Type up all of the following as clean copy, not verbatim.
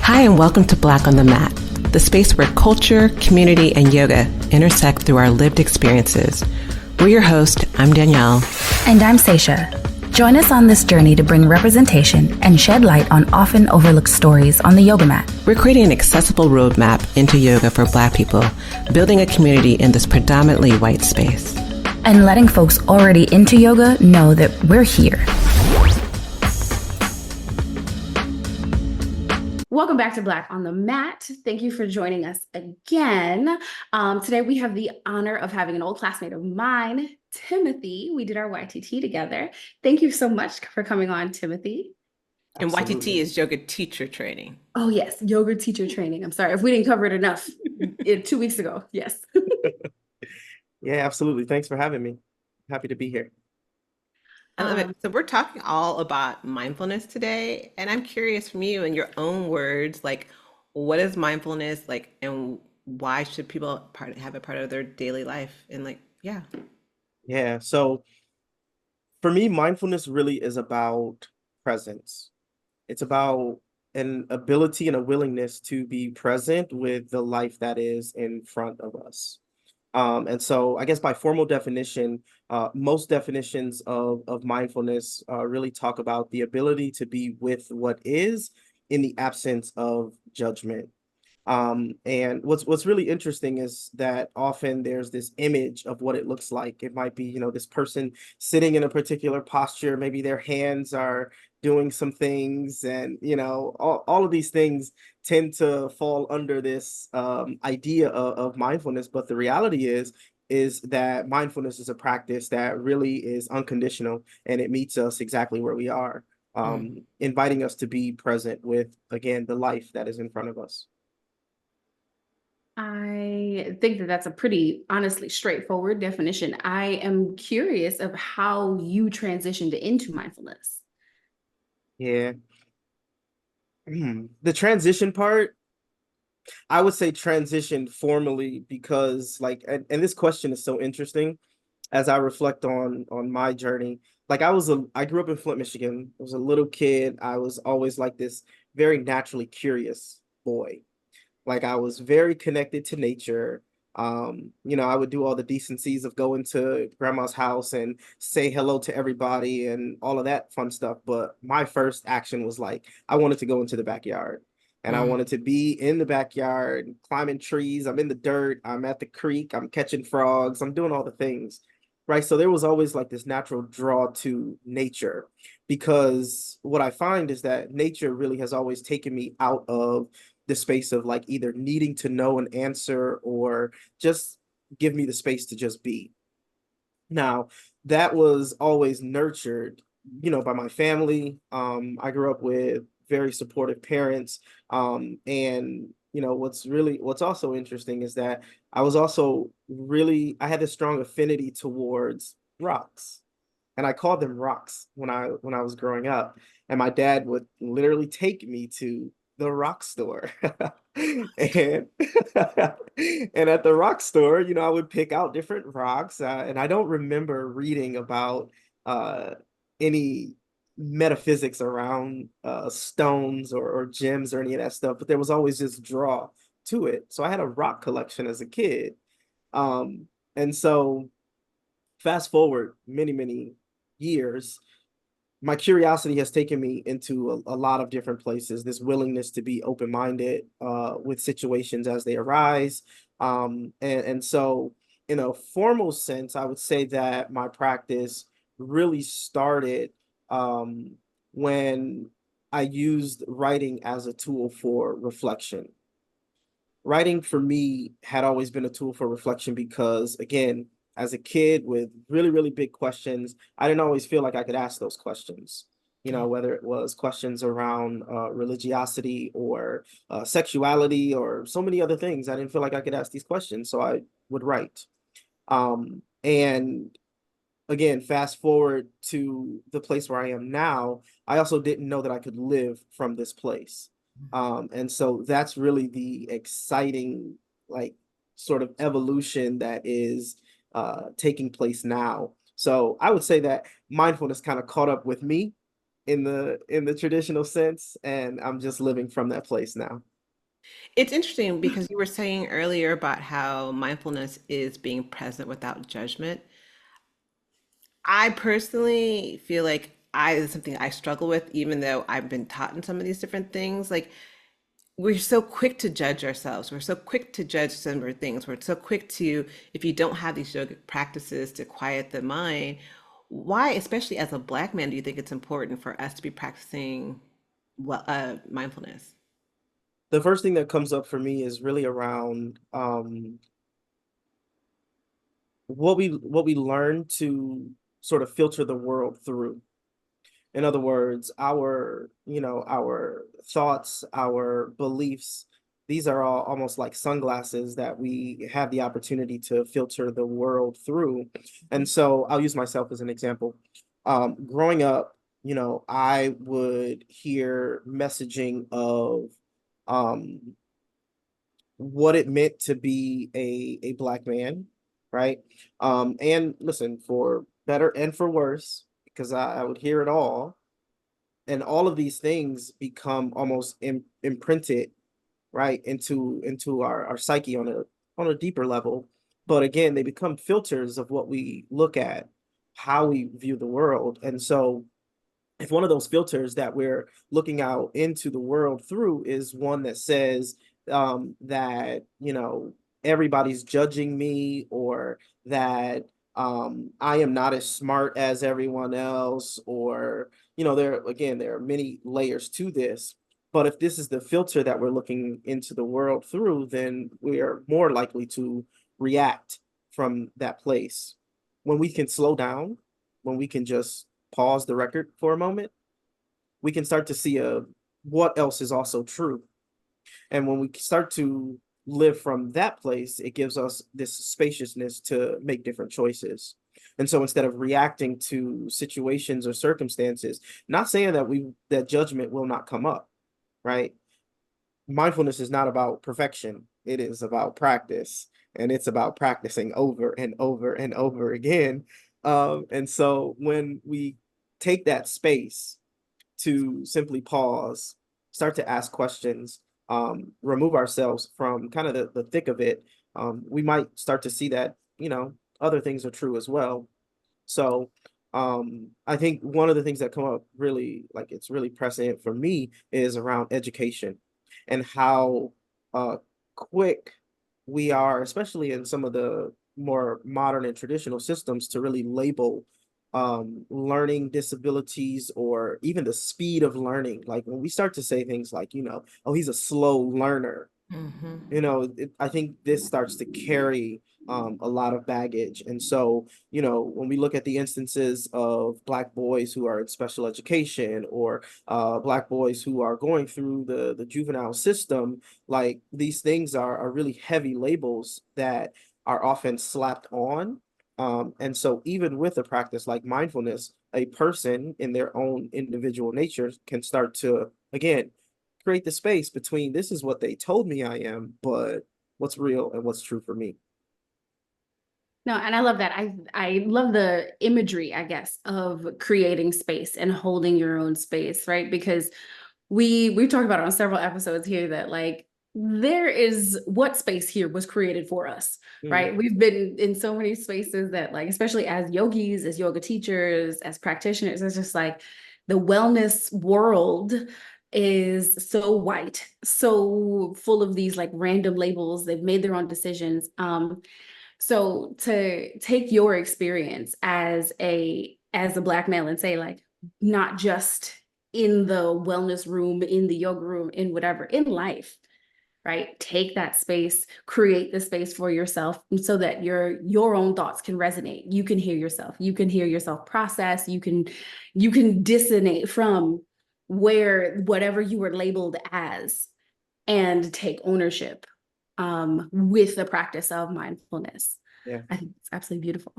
Hi, and welcome to Black on the Mat, the space where culture, community, and yoga intersect through our lived experiences. We're your host. I'm Danielle. And I'm Saisha. Join us on this journey to bring representation and shed light on often overlooked stories on the yoga mat. We're creating an accessible roadmap into yoga for Black people, building a community in this predominantly white space. And letting folks already into yoga know that we're here. Welcome back to Black on the Mat. Thank you for joining us again. Today we have the honor of having an old classmate of mine, Timothy. We did our YTT together. Thank you so much for coming on, Timothy. And YTT is yoga teacher training. Oh yes, yoga teacher training. I'm sorry if we didn't cover it enough 2 weeks ago. Yes. Yeah, absolutely. Thanks for having me. Happy to be here. I love it. So we're talking all about mindfulness today, and I'm curious from you in your own words, like, what is mindfulness like, and why should people have it part of their daily life? And Yeah. So for me, mindfulness really is about presence. It's about an ability and a willingness to be present with the life that is in front of us. And so I guess by formal definition, most definitions of mindfulness really talk about the ability to be with what is in the absence of judgment. And what's really interesting is that often there's this image of what it looks like. It might be, this person sitting in a particular posture, maybe their hands are doing some things, and all of these things tend to fall under this idea of mindfulness. But the reality is that mindfulness is a practice that really is unconditional, and it meets us exactly where we are, inviting us to be present with, again, the life that is in front of us. I think that that's a pretty, honestly, straightforward definition. I am curious of how you transitioned into mindfulness. Yeah. The transition part, I would say transition formally, because and this question is so interesting as I reflect on my journey. I grew up in Flint, Michigan. I was a little kid. I was always like this very naturally curious boy. I was very connected to nature. I would do all the decencies of going to grandma's house and say hello to everybody and all of that fun stuff. But my first action was I wanted to go into the backyard, and I wanted to be in the backyard, climbing trees. I'm in the dirt. I'm at the creek. I'm catching frogs. I'm doing all the things. Right. So there was always this natural draw to nature, because what I find is that nature really has always taken me out of the space of either needing to know an answer or just give me the space to just be. Now, that was always nurtured, by my family. I grew up with very supportive parents. And what's also interesting is that I had this strong affinity towards rocks. And I called them rocks when I was growing up. And my dad would literally take me to the rock store. and and at the rock store, I would pick out different rocks. And I don't remember reading about any metaphysics around stones or gems or any of that stuff, but there was always this draw to it. So I had a rock collection as a kid. And so fast forward many, many years, my curiosity has taken me into a lot of different places, this willingness to be open-minded with situations as they arise. And so in a formal sense, I would say that my practice really started when I used writing as a tool for reflection. Writing for me had always been a tool for reflection because, again, as a kid with really, really big questions, I didn't always feel like I could ask those questions, whether it was questions around religiosity or sexuality or so many other things. I didn't feel like I could ask these questions, so I would write. And again, fast forward to the place where I am now, I also didn't know that I could live from this place. And so that's really the exciting, sort of evolution that is taking place now. So I would say that mindfulness kind of caught up with me in the traditional sense, and I'm just living from that place now. It's interesting because you were saying earlier about how mindfulness is being present without judgment. I personally feel like it's something I struggle with, even though I've been taught in some of these different things. Like we're so quick to judge ourselves. We're so quick to judge similar things. We're so quick to, if you don't have these yoga practices to quiet the mind, why, especially as a Black man, do you think it's important for us to be practicing mindfulness? The first thing that comes up for me is really around what we learn to sort of filter the world through. In other words, our thoughts, our beliefs, these are all almost like sunglasses that we have the opportunity to filter the world through. And so I'll use myself as an example. Growing up, I would hear messaging of um, what it meant to be a Black man, right? And listen, for better and for worse, because I would hear it all, and all of these things become almost imprinted, right, into our psyche on a deeper level. But again, they become filters of what we look at, how we view the world. And so if one of those filters that we're looking out into the world through is one that says that everybody's judging me, or that I am not as smart as everyone else, or there are many layers to this. But if this is the filter that we're looking into the world through, then we are more likely to react from that place. When we can slow down, when we can just pause the record for a moment, we can start to see what else is also true. And when we start to live from that place, it gives us this spaciousness to make different choices. And so instead of reacting to situations or circumstances, not saying that judgment will not come up, right? Mindfulness is not about perfection. It is about practice, and it's about practicing over and over and over again. And so when we take that space to simply pause, start to ask questions, remove ourselves from kind of the thick of it, we might start to see that, other things are true as well. So I think one of the things that come up really, like it's really prescient for me, is around education and how uh, quick we are, especially in some of the more modern and traditional systems, to really label learning disabilities, or even the speed of learning. Like when we start to say things like, oh, he's a slow learner, I think this starts to carry a lot of baggage. And so, when we look at the instances of Black boys who are in special education, or Black boys who are going through the juvenile system, like these things are really heavy labels that are often slapped on. And so even with a practice like mindfulness, a person in their own individual nature can start to, again, create the space between this is what they told me I am, but what's real and what's true for me. No, and I love that. I love the imagery, I guess, of creating space and holding your own space, right? Because we've talked about it on several episodes here that like there is what space here was created for us, Mm, right? We've been in so many spaces that like, especially as yogis, as yoga teachers, as practitioners, it's just like the wellness world is so white, so full of these like random labels. They've made their own decisions. So to take your experience as a Black male and say like, not just in the wellness room, in the yoga room, in whatever, in life, right? Take that space, create the space for yourself so that your own thoughts can resonate. You can hear yourself. You can hear yourself process. You can dissonate from where whatever you were labeled as, and take ownership with the practice of mindfulness. yeah. I think it's absolutely beautiful.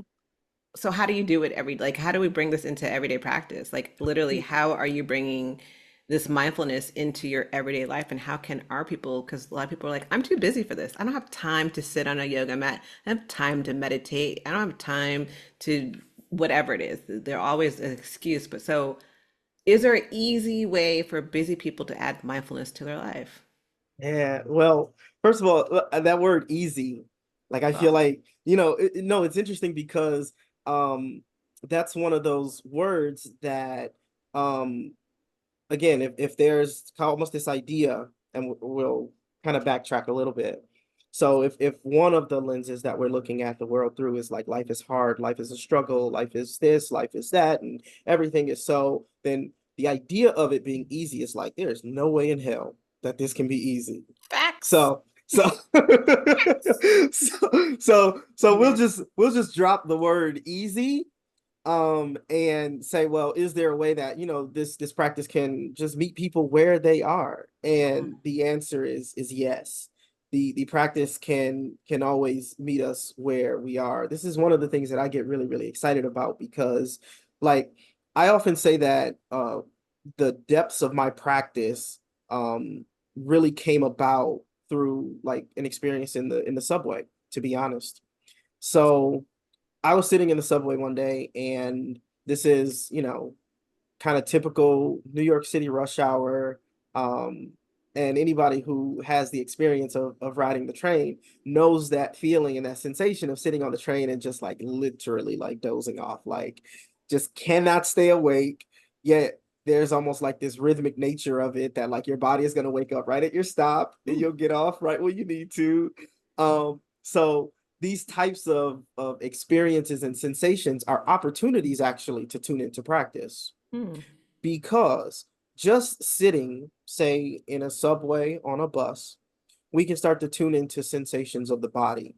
So how do you do it like how do we bring this into everyday practice? Like literally, how are you bringing this mindfulness into your everyday life, and how can our people, because a lot of people are like, I'm too busy for this. I don't have time to sit on a yoga mat. I don't have time to meditate. I don't have time to whatever it is. They're always an excuse. But so Is there an easy way for busy people to add mindfulness to their life? Yeah, well, first of all, that word easy, like I feel Oh, like, no, it's interesting because um that's one of those words that um again, if there's almost this idea, and we'll kind of backtrack a little bit. So if one of the lenses that we're looking at the world through is like life is hard, life is a struggle, life is this, life is that, and everything is so, then the idea of it being easy is like there's no way in hell that this can be easy. facts. So so we'll Yeah. just drop the word easy, and say, well, is there a way that this practice can just meet people where they are? Mhm. And the answer is yes. The practice can always meet us where we are. This is one of the things that I get really, really excited about, because like I often say that the depths of my practice really came about through like an experience in the subway, to be honest. So I was sitting in the subway one day, and this is, kind of typical New York City rush hour. Um, and anybody who has the experience of riding the train knows that feeling and that sensation of sitting on the train and just like literally like dozing off, like just cannot stay awake. Yet there's almost like this rhythmic nature of it that like your body is going to wake up right at your stop and Mm. you'll get off right when you need to. So these types of experiences and sensations are opportunities actually to tune into practice, Mm. because just sitting, say, in a subway, on a bus, we can start to tune into sensations of the body.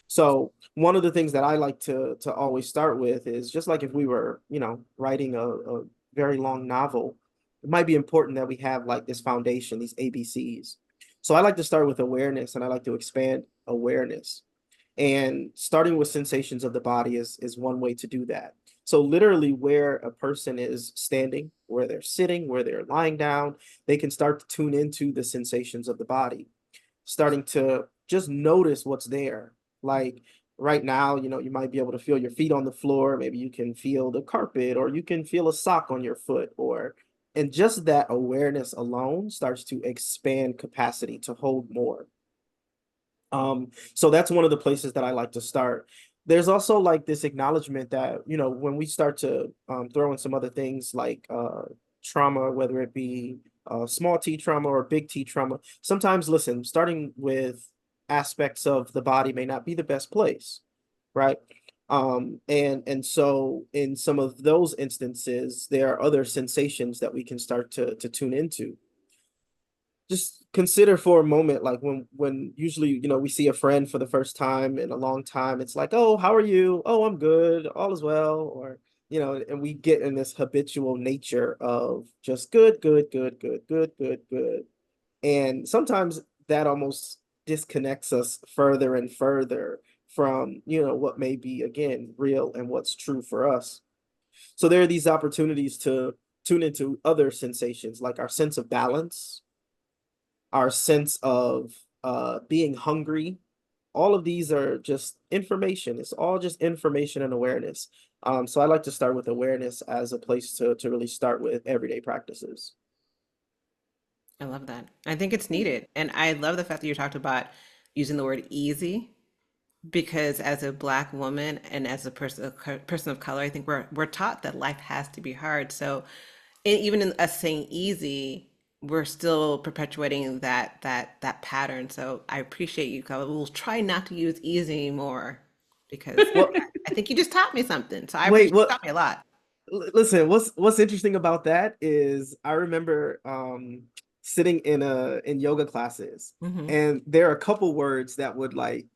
So one of the things that I like to always start with is just like if we were, writing a very long novel, it might be important that we have like this foundation, these ABCs. So I like to start with awareness, and I like to expand awareness. And starting with sensations of the body is one way to do that. So literally where a person is standing, where they're sitting, where they're lying down, they can start to tune into the sensations of the body, starting to just notice what's there. Like right now, you might be able to feel your feet on the floor. Maybe you can feel the carpet, or you can feel a sock on your foot, and just that awareness alone starts to expand capacity to hold more. So that's one of the places that I like to start. There's also like this acknowledgement that, when we start to throw in some other things like trauma, whether it be small T trauma or big T trauma, sometimes, listen, starting with aspects of the body may not be the best place, right? And so in some of those instances, there are other sensations that we can start to tune into. Just consider for a moment, like when usually, we see a friend for the first time in a long time, it's like, oh, how are you? Oh, I'm good, all is well. Or and we get in this habitual nature of just good, good, good, good, good, good, good. And sometimes that almost disconnects us further and further from what may be, again, real and what's true for us. So there are these opportunities to tune into other sensations, like our sense of balance, our sense of being hungry. All of these are just information. It's all just information and awareness. So I like to start with awareness as a place to really start with everyday practices. I love that. I think it's needed. And I love the fact that you talked about using the word easy, because as a Black woman and as a person of color, I think we're taught that life has to be hard. So even in us saying easy, we're still perpetuating that pattern. So I appreciate you. We'll try not to use easy more, because Well, I think you just taught me something. So I wait, appreciate you what? taught me a lot. Listen, what's interesting about that is I remember sitting in yoga classes, Hmm. and there are a couple words that would like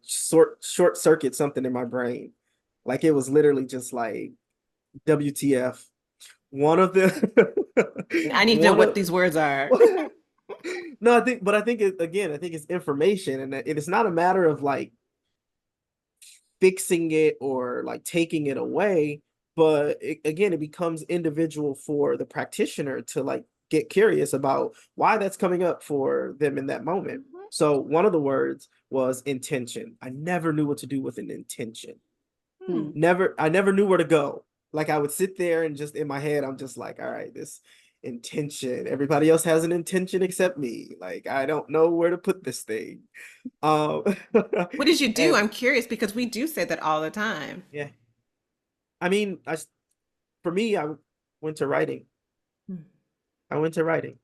short circuit something in my brain. Like it was literally just like WTF. One of the I need to know one what of these words are. no, I think it's information, and it's not a matter of like fixing it or like taking it away, but again, it becomes individual for the practitioner to like get curious about why that's coming up for them in that moment. So one of the words was intention. I never knew what to do with an intention. Hmm. I never knew where to go. Like I would sit there and just in my head, I'm just like, all right, this intention. Everybody else has an intention except me. Like I don't know where to put this thing. Um, What did you do? and I'm curious because we do say that all the time. yeah, I mean, for me, I went to writing. Hmm. I went to writing,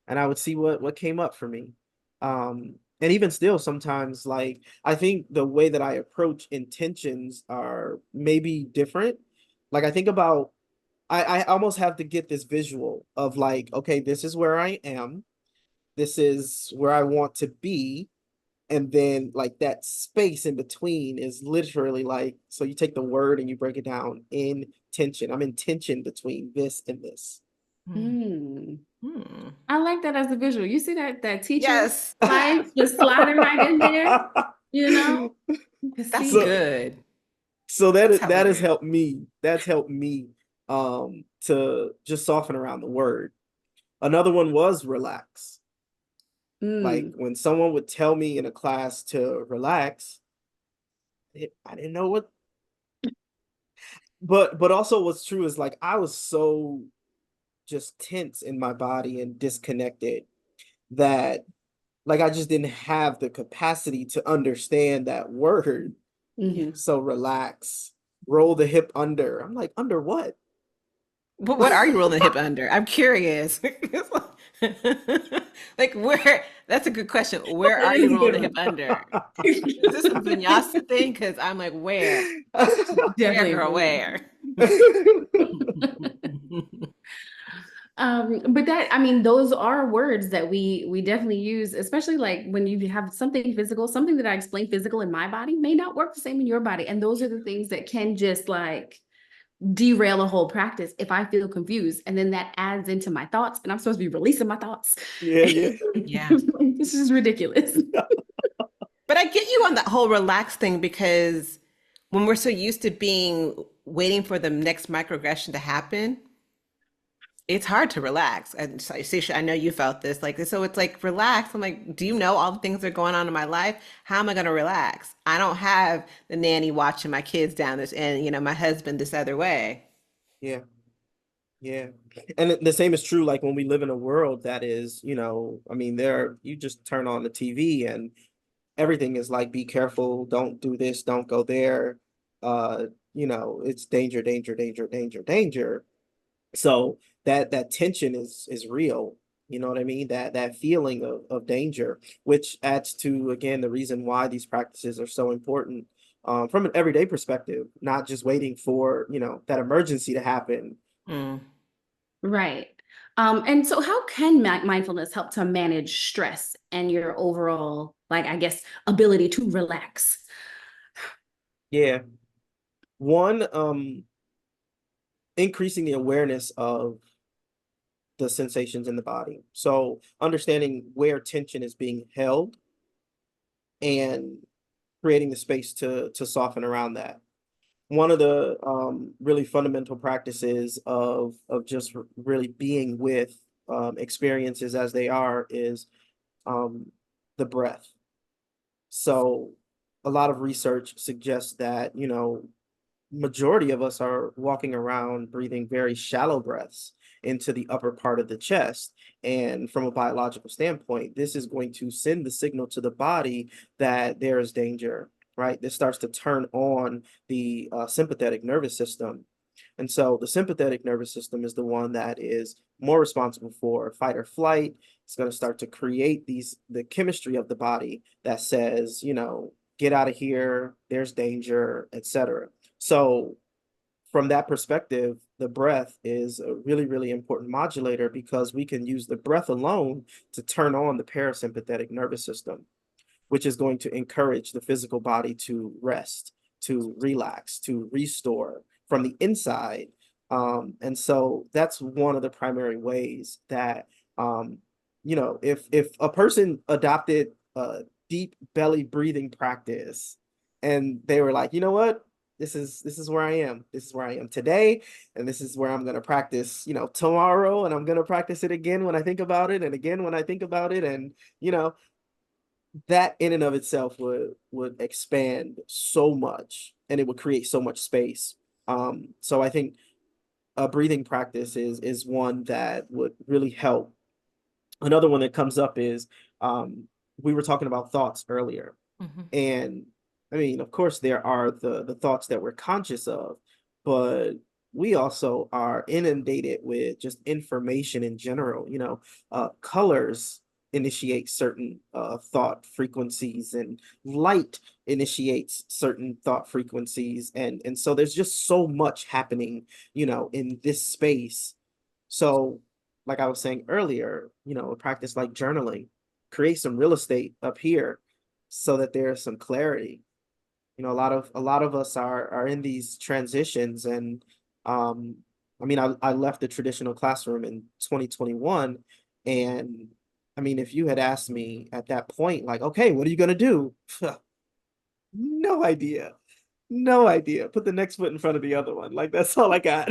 and I would see what came up for me. And even still, sometimes, like I think the way that I approach intentions are maybe different. Like I think about, I almost have to get this visual of like, okay, this is where I am. This is where I want to be. And then like that space in between is literally like, so you take the word and you break it down in tension. I'm in tension between this and this. Hmm. Hmm. Hmm. I like that as a visual. You see that teacher Yes, life just sliding right in there, you know? You can that's see it. so good. so That's that has hilarious. helped me. That's helped me to just soften around the word. Another one was relax. Like Mm, when someone would tell me in a class to relax, I didn't know what, but also what's true is like I was so just tense in my body and disconnected that like I just didn't have the capacity to understand that word. Yeah. mhm. So relax, roll the hip under. I'm like, under what? But what are you rolling the hip under? I'm curious. Like where, that's a good question. Where That are you is a rolling good the hip one. under? Is this a vinyasa thing? Because I'm like, where? Where, Definitely girl, agree. where? But that, I mean, those are words that we definitely use, especially like when you have something physical, something that I explain physical in my body may not work the same in your body. And those are the things that can just like derail a whole practice if I feel confused. And then that adds into my thoughts, and I'm supposed to be releasing my thoughts. Yeah, yeah. Yeah. This is ridiculous. But I get you on that whole relax thing because when we're so used to being waiting for the next microaggression to happen, it's hard to relax. And Saisha, I know you felt this. Like, so it's like relax. I'm like, do you know all the things that are going on in my life? How am I going to relax? I don't have the nanny watching my kids down this, and my husband this other way. Yeah, yeah. And the same is true like when we live in a world that is, I mean, you just turn on the TV and everything is like, be careful, don't do this, don't go there. Uh, it's danger, danger, danger, danger, danger. So that tension is real. You know what I mean? That feeling of danger, which adds to again the reason why these practices are so important from an everyday perspective, not just waiting for that emergency to happen. Mm. Right. And so how can mindfulness help to manage stress and your overall, like, I guess, ability to relax? Yeah. One, increasing the awareness of the sensations in the body. So understanding where tension is being held and creating the space to soften around that. One of the really fundamental practices of just really being with experiences as they are is um, the breath. So a lot of research suggests that majority of us are walking around breathing very shallow breaths into the upper part of the chest. And from a biological standpoint, this is going to send the signal to the body that there is danger, right? This starts to turn on the sympathetic nervous system. And so the sympathetic nervous system is the one that is more responsible for fight or flight. It's going to start to create the chemistry of the body that says, get out of here, there's danger, etc. So from that perspective, the breath is a really, really important modulator because we can use the breath alone to turn on the parasympathetic nervous system, which is going to encourage the physical body to rest, to relax, to restore from the inside. And so that's one of the primary ways that, if a person adopted a deep belly breathing practice and they were like, you know what? This is where I am. This is where I am today, and this is where I'm going to practice, tomorrow, and I'm going to practice it again when I think about it, and again when I think about it, and that in and of itself would expand so much and it would create so much space. So I think a breathing practice is one that would really help. Another one that comes up is we were talking about thoughts earlier. Mhm. And I mean, of course, there are the thoughts that we're conscious of, but we also are inundated with just information in general. Colors initiate certain thought frequencies, and light initiates certain thought frequencies, and so there's just so much happening, in this space. So, like I was saying earlier, a practice like journaling, create some real estate up here so that there's some clarity. A lot of us are in these transitions, and um I mean, I left the traditional classroom in 2021, and I mean, if you had asked me at that point, like, okay, what are you going to do? No idea. No idea. Put the next foot in front of the other one. Like, that's all I got.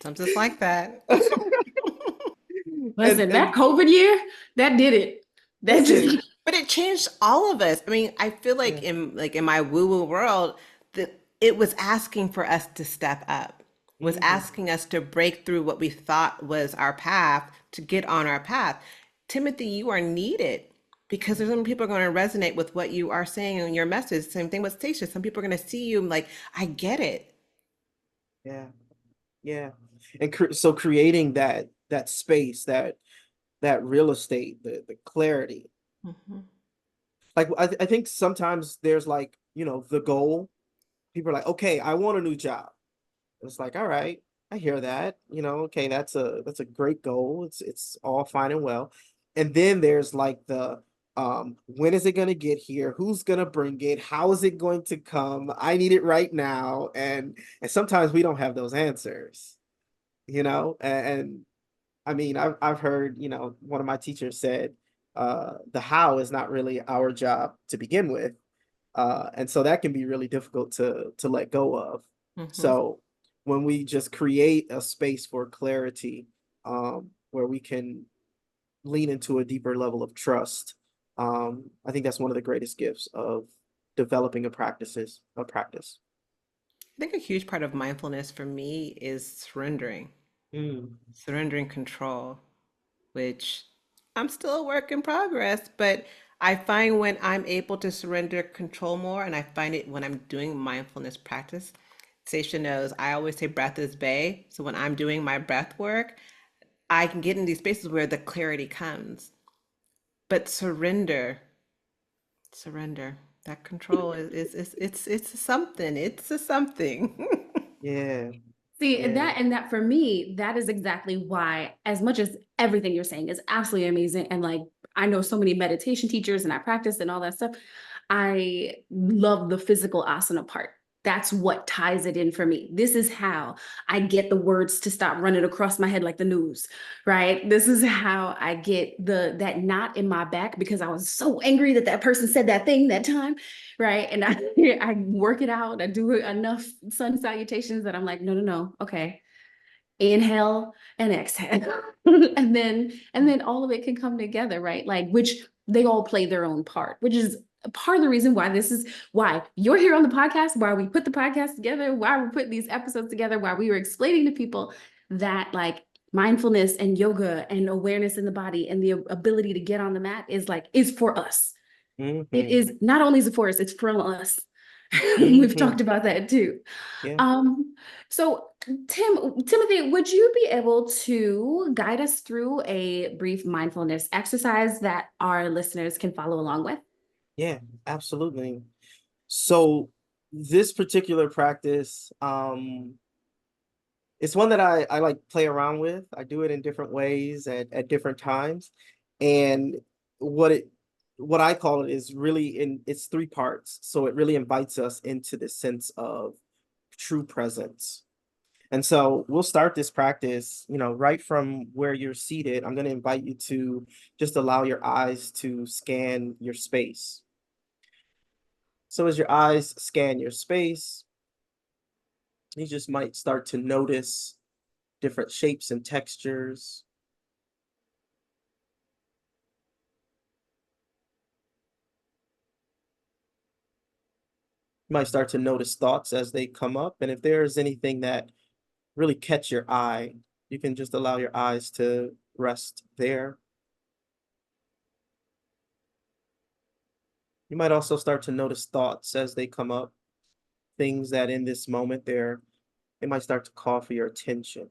Sometimes it's like that. Listen, that And COVID year, that did it. That listen, just But it changed all of us. I mean, I feel yeah. like in my woo-woo world, that it was asking for us to step up, was Mhm. asking us to break through what we thought was our path to get on our path. Timothy, you are needed because there's some people are going to resonate with what you are saying in your message. Same thing with Stacia. Some people are going to see you like, I get it. Yeah. Yeah. And so creating that space, that real estate, the clarity. Mhm. Like, I think sometimes there's, like, the goal. People are like, okay, I want a new job. It's like, all right, I hear that. Okay, that's a great goal. It's all fine and well. And then there's like the when is it gonna get here? Who's gonna bring it? How is it going to come? I need it right now. And sometimes we don't have those answers, and I mean, I've heard, one of my teachers said, the how is not really our job to begin with. And so that can be really difficult to let go of. Mhm. So when we just create a space for clarity, where we can lean into a deeper level of trust, I think that's one of the greatest gifts of developing a practice. I think a huge part of mindfulness for me is Mm, surrendering control, which I'm still a work in progress, but I find when I'm able to surrender control more, and I find it when I'm doing mindfulness practice. Seisha knows I always say breath is bay. So when I'm doing my breath work, I can get in these spaces where the clarity comes. But surrender, that control is it's a something. It's a something. yeah, see, and yeah. that for me, that is exactly why, as much as everything you're saying is absolutely amazing, and like I know so many meditation teachers and I practice and all that stuff, I love the physical asana part. That's what ties it in for me. This is how I get the words to stop running across my head like the news, right? This is how I get that knot in my back because I was so angry that that person said that thing that time, right? And I work it out. I do enough sun salutations that I'm like, no, no, no, okay. Inhale and exhale. And then all of it can come together, right? Like, which they all play their own part, which is part of the reason why this is why you're here on the podcast, why we put the podcast together, why we're putting these episodes together, why we were explaining to people that like mindfulness and yoga and awareness in the body and the ability to get on the mat is for us. It Hmm. is not only is it for us, it's from us. We've Hmm. talked about that too. Yeah. Um, so Timothy, would you be able to guide us through a brief mindfulness exercise that our listeners can follow along with? Yeah, absolutely. So this particular practice, it's one that I like play around with. I do it in different ways at different times. And what it what I call it is really it's three parts. So it really invites us into the sense of true presence. And so we'll start this practice, right from where you're seated. I'm going to invite you to just allow your eyes to scan your space. So as your eyes scan your space, you just might start to notice different shapes and textures. You might start to notice thoughts as they come up. And if there's anything that really catch your eye. You can just allow your eyes to rest there. You might also start to notice thoughts as they come up, things that in this moment they might start to call for your attention.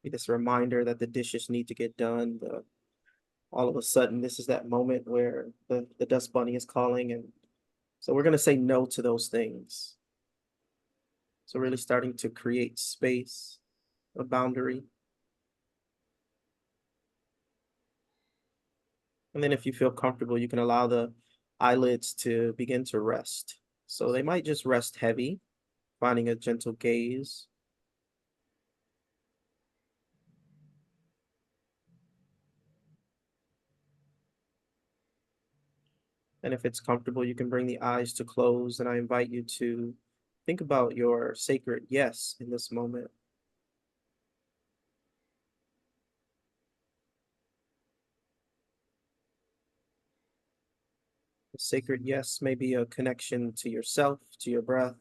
Be this reminder that the dishes need to get done. All of a sudden, this is that moment where the dust bunny is calling. And so we're going to say no to those things. So really starting to create space, a boundary. And then if you feel comfortable, you can allow the eyelids to begin to rest. So they might just rest heavy, finding a gentle gaze. And if it's comfortable, you can bring the eyes to close. And I invite you to think about your sacred yes in this moment. A sacred yes may be a connection to yourself, to your breath.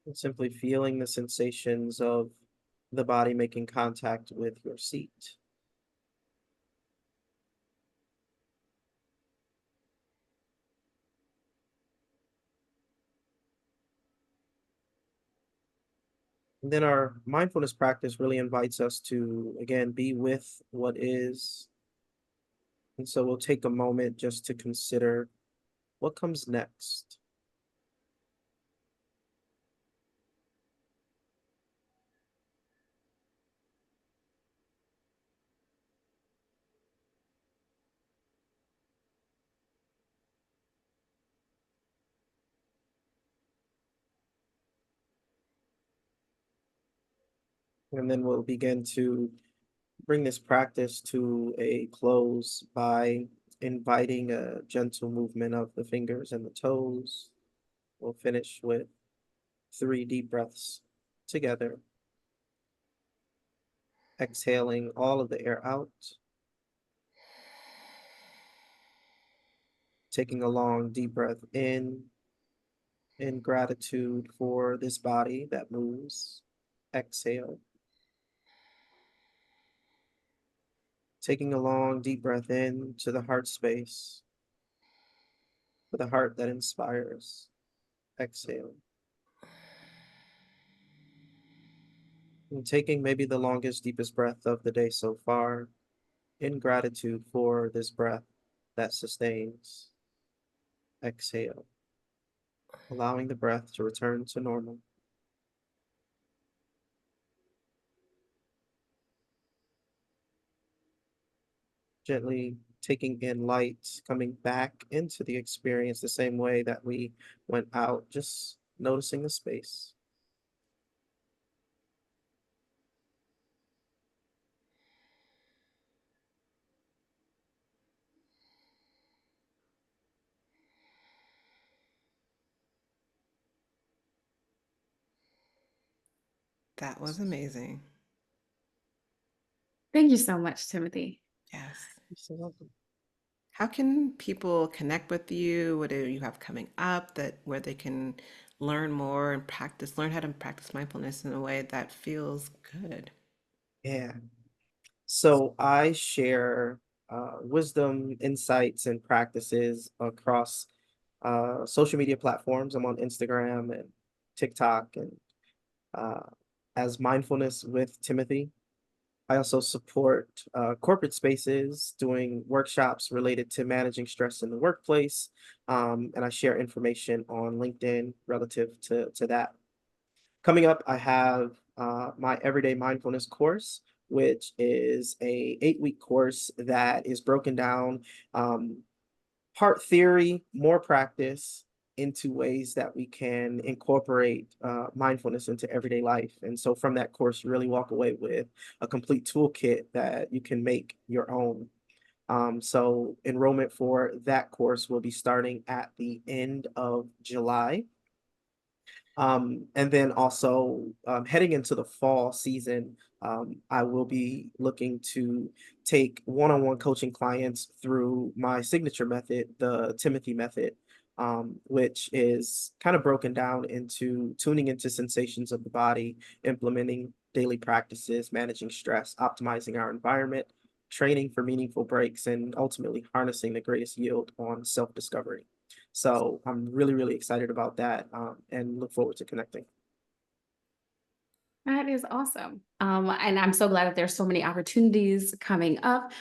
And simply feeling the sensations of the body making contact with your seat. And then our mindfulness practice really invites us to, again, be with what is. And so we'll take a moment just to consider what comes next. And then we'll begin to bring this practice to a close by inviting a gentle movement of the fingers and the toes. We'll finish with 3 deep breaths together, exhaling all of the air out, taking a long deep breath in gratitude for this body that moves. Exhale. Taking a long deep breath in to the heart space, for the heart that inspires. Exhale. And taking maybe the longest, deepest breath of the day so far, in gratitude for this breath that sustains. Exhale. Allowing the breath to return to normal. Gently taking in light, coming back into the experience the same way that we went out, just noticing the space. That was amazing. Thank you so much, Timothy. Yes. You're so welcome. How can people connect with you? What do you have coming up that where they can learn more and practice, learn how to practice mindfulness in a way that feels good? Yeah. So I share wisdom, insights, and practices across social media platforms. I'm on Instagram and TikTok and uh, as Mindfulness with Timothy. I also support corporate spaces doing workshops related to managing stress in the workplace. And I share information on LinkedIn relative to that. Coming up, I have my Everyday Mindfulness course, which is a 8-week course that is broken down um, part theory, more practice into ways that we can incorporate mindfulness into everyday life. And so from that course, you really walk away with a complete toolkit that you can make your own. So enrollment for that course will be starting at the end of July. And then also heading into the fall season, I will be looking to take one-on-one coaching clients through my signature method, the Timothy method, which is kind of broken down into tuning into sensations of the body, implementing daily practices, managing stress, optimizing our environment, training for meaningful breaks, and ultimately harnessing the greatest yield on self-discovery. So I'm really, really excited about that, and look forward to connecting. That is awesome. And I'm so glad that there's so many opportunities coming up.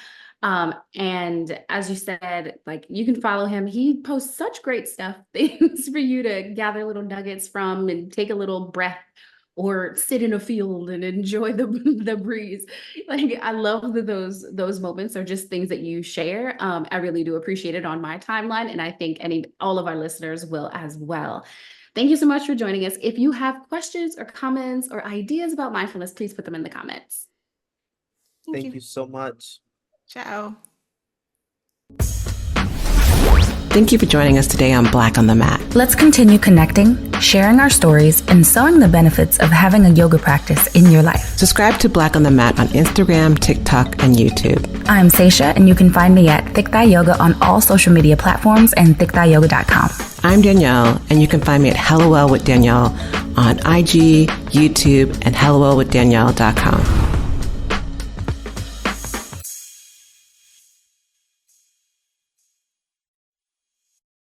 And as you said, like, you can follow him. He posts such great stuff, things for you to gather little nuggets from and take a little breath or sit in a field and enjoy the breeze. Like, I love that those moments are just things that you share. I really do appreciate it on my timeline, and I think all of our listeners will as well. Thank you so much for joining us. If you have questions or comments or ideas about mindfulness, please put them in the comments. Thank you so much. Ciao. Thank you for joining us today on Black on the Mat. Let's continue connecting, sharing our stories, and sowing the benefits of having a yoga practice in your life. Subscribe to Black on the Mat on Instagram, TikTok, and YouTube. I'm Saisha, and you can find me at Thick Thigh Yoga on all social media platforms and thickthighyoga.com. I'm Danielle, and you can find me at HelloWell with Danielle on IG, YouTube, and HelloWellWithDanielle.com.